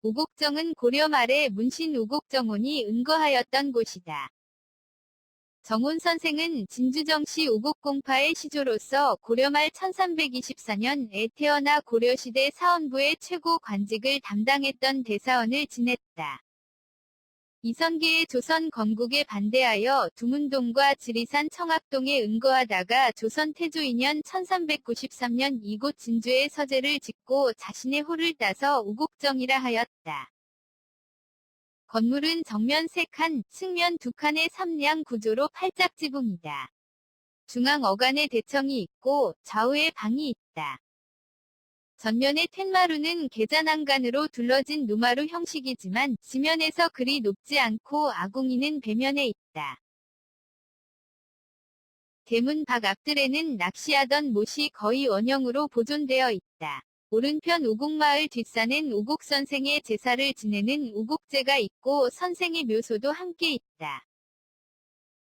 우곡정은 고려 말에 문신 우곡정온이 은거하였던 곳이다. 정온 선생은 진주정씨 우곡공파의 시조로서 고려말 1324년에 태어나 고려시대 사헌부의 최고 관직을 담당했던 대사원을 지냈다. 이성계의 조선 건국에 반대하여 두문동과 지리산 청학동에 은거하다가 조선 태조 2년 1393년 이곳 진주에 서재를 짓고 자신의 호를 따서 우곡정이라 하였다. 건물은 정면 3칸, 측면 2칸의 삼량 구조로 팔짝지붕이다. 중앙 어간에 대청이 있고 좌우에 방이 있다. 전면의 텐마루는 계자난간으로 둘러진 누마루 형식이지만 지면에서 그리 높지 않고 아궁이는 배면에 있다. 대문 밖 앞들에는 낚시하던 못이 거의 원형으로 보존되어 있다. 오른편 우곡마을 뒷산엔 우곡선생의 제사를 지내는 우곡제가 있고 선생의 묘소도 함께 있다.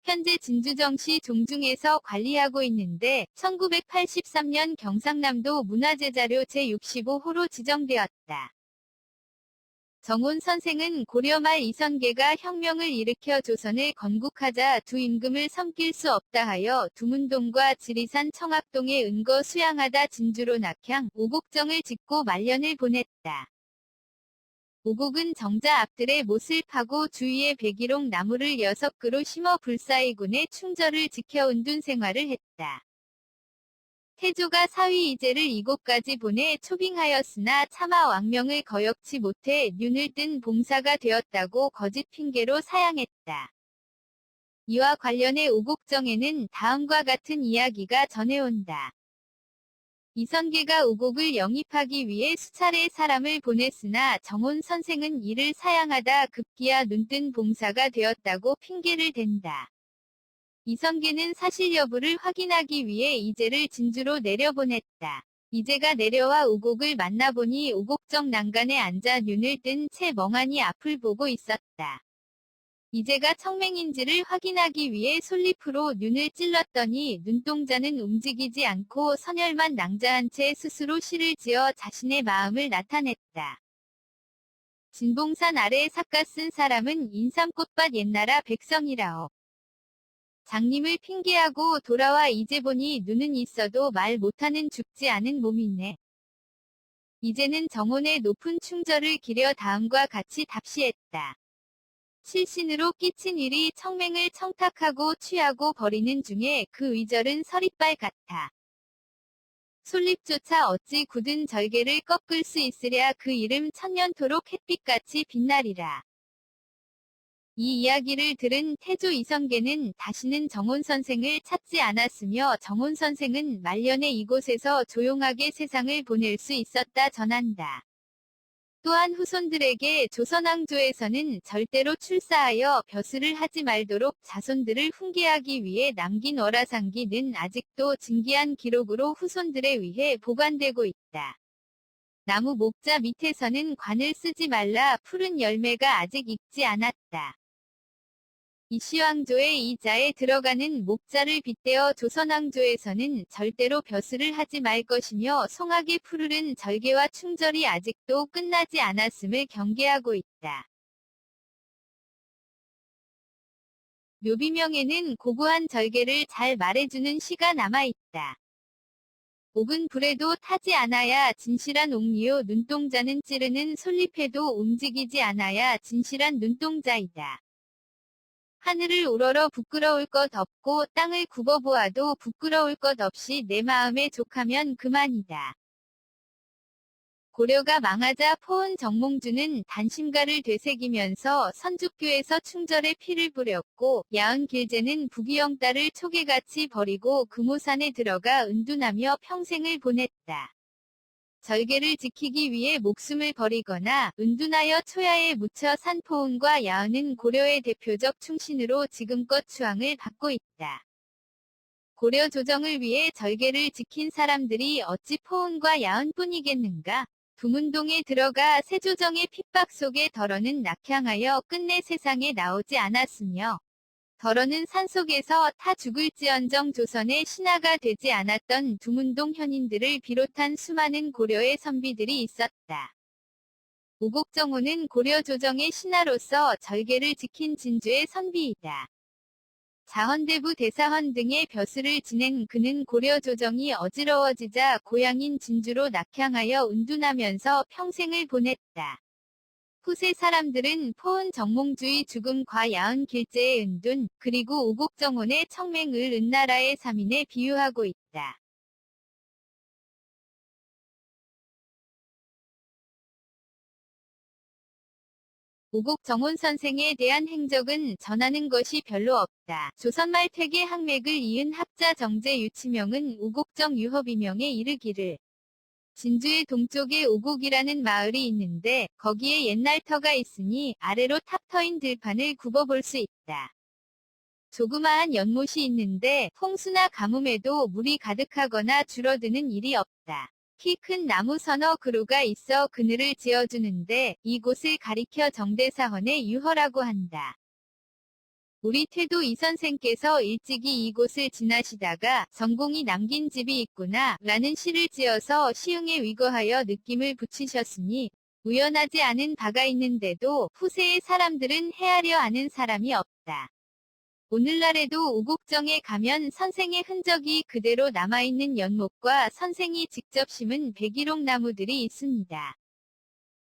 현재 진주정시 종중에서 관리하고 있는데 1983년 경상남도 문화재자료 제65호로 지정되었다. 정온 선생은 고려말 이성계가 혁명을 일으켜 조선을 건국하자 두 임금을 섬길 수 없다 하여 두문동과 지리산 청학동에 은거 수양하다 진주로 낙향, 우곡정을 짓고 말년을 보냈다. 우곡은 정자 앞들에 못을 파고 주위에 백일홍 나무를 6그루 심어 불사의군의 충절을 지켜 은둔 생활을 했다. 태조가 사위 이제를 이곳까지 보내 초빙하였으나 차마 왕명을 거역치 못해 눈을 뜬 봉사가 되었다고 거짓 핑계로 사양했다. 이와 관련해 우곡정에는 다음과 같은 이야기가 전해온다. 이성계가 우곡을 영입하기 위해 수차례 사람을 보냈으나 정온 선생은 이를 사양하다 급기야 눈뜬 봉사가 되었다고 핑계를 댄다. 이성계는 사실 여부를 확인하기 위해 이제를 진주로 내려보냈다. 이제가 내려와 우곡을 만나보니 우곡정 난간에 앉아 눈을 뜬 채 멍하니 앞을 보고 있었다. 이제가 청맹인지를 확인하기 위해 솔잎으로 눈을 찔렀더니 눈동자는 움직이지 않고 선혈만 낭자한 채 스스로 시를 지어 자신의 마음을 나타냈다. 진봉산 아래에 삿갓 쓴 사람은 인삼꽃밭 옛나라 백성이라오. 장님을 핑계하고 돌아와 이제 보니 눈은 있어도 말 못하는 죽지 않은 몸이네. 이제는 정온의 높은 충절을 기려 다음과 같이 답시했다. 실신으로 끼친 일이 청맹을 청탁하고 취하고 버리는 중에 그 의절은 서리빨 같아. 솔잎조차 어찌 굳은 절개를 꺾을 수 있으랴 그 이름 천년토록 햇빛같이 빛나리라. 이 이야기를 들은 태조 이성계는 다시는 정온 선생을 찾지 않았으며 정온 선생은 말년에 이곳에서 조용하게 세상을 보낼 수 있었다 전한다. 또한 후손들에게 조선왕조에서는 절대로 출사하여 벼슬을 하지 말도록 자손들을 훈계하기 위해 남긴 월화상기는 아직도 진기한 기록으로 후손들에 의해 보관되고 있다. 나무 목자 밑에서는 관을 쓰지 말라 푸른 열매가 아직 익지 않았다. 이시왕조의 이 자에 들어가는 목자를 빗대어 조선왕조에서는 절대로 벼슬을 하지 말 것이며 송악의 푸르른 절개와 충절이 아직도 끝나지 않았음을 경계하고 있다. 묘비명에는 고고한 절개를 잘 말해주는 시가 남아있다. 옥은 불에도 타지 않아야 진실한 옥리요 눈동자는 찌르는 솔잎에도 움직이지 않아야 진실한 눈동자이다. 하늘을 우러러 부끄러울 것 없고 땅을 굽어보아도 부끄러울 것 없이 내 마음에 족하면 그만이다. 고려가 망하자 포은 정몽주는 단심가를 되새기면서 선죽교에서 충절에 피를 뿌렸고 야은 길제는 부귀영 딸을 초계같이 버리고 금오산에 들어가 은둔하며 평생을 보냈다. 절개를 지키기 위해 목숨을 버리거나 은둔하여 초야에 묻혀 산 포은과 야은은 고려의 대표적 충신으로 지금껏 추앙을 받고 있다. 고려 조정을 위해 절개를 지킨 사람들이 어찌 포은과 야은뿐이겠는가? 두문동에 들어가 세조정의 핍박 속에 덜어는 낙향하여 끝내 세상에 나오지 않았으며 덜어는 산속에서 타 죽을지언정 조선의 신하가 되지 않았던 두문동 현인들을 비롯한 수많은 고려의 선비들이 있었다. 우곡정호는 고려 조정의 신하로서 절개를 지킨 진주의 선비이다. 자헌대부 대사헌 등의 벼슬을 지낸 그는 고려 조정이 어지러워지자 고향인 진주로 낙향하여 운둔하면서 평생을 보냈다. 후세 사람들은 포은 정몽주의 죽음과 야은 길제의 은둔, 그리고 우곡정혼의 청맹을 은나라의 3인에 비유하고 있다. 우곡정혼 선생에 대한 행적은 전하는 것이 별로 없다. 조선말 퇴계 항맥을 이은 학자 정제 유치명은 우곡정 유허비명에 이르기를 진주의 동쪽에 우곡이라는 마을이 있는데 거기에 옛날 터가 있으니 아래로 탑터인 들판을 굽어볼 수 있다. 조그마한 연못이 있는데 홍수나 가뭄에도 물이 가득하거나 줄어드는 일이 없다. 키 큰 나무 서너 그루가 있어 그늘을 지어주는데 이곳을 가리켜 정대사헌의 유허라고 한다. 우리 태도 이 선생께서 일찍이 이곳을 지나시다가 전공이 남긴 집이 있구나 라는 시를 지어서 시흥에 위거하여 느낌을 붙이셨으니 우연하지 않은 바가 있는데도 후세의 사람들은 헤아려 아는 사람이 없다. 오늘날에도 우곡정에 가면 선생의 흔적이 그대로 남아있는 연못과 선생이 직접 심은 백일옥 나무들이 있습니다.